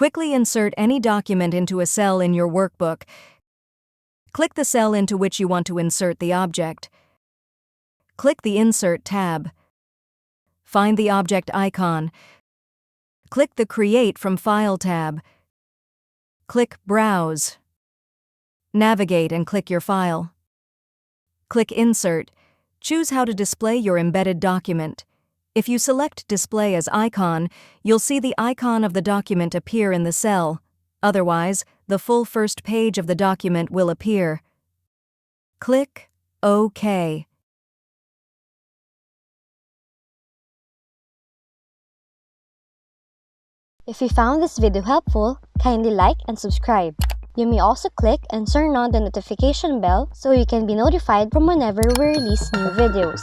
Quickly insert any document into a cell in your workbook. Click the cell into which you want to insert the object. Click the Insert tab. Find the object icon. Click the Create from File tab. Click Browse. Navigate and click your file. Click Insert. Choose how to display your embedded document. If you select Display as Icon, you'll see the icon of the document appear in the cell. Otherwise, the full first page of the document will appear. Click OK. If you found this video helpful, kindly like and subscribe. You may also click and turn on the notification bell so you can be notified from whenever we release new videos.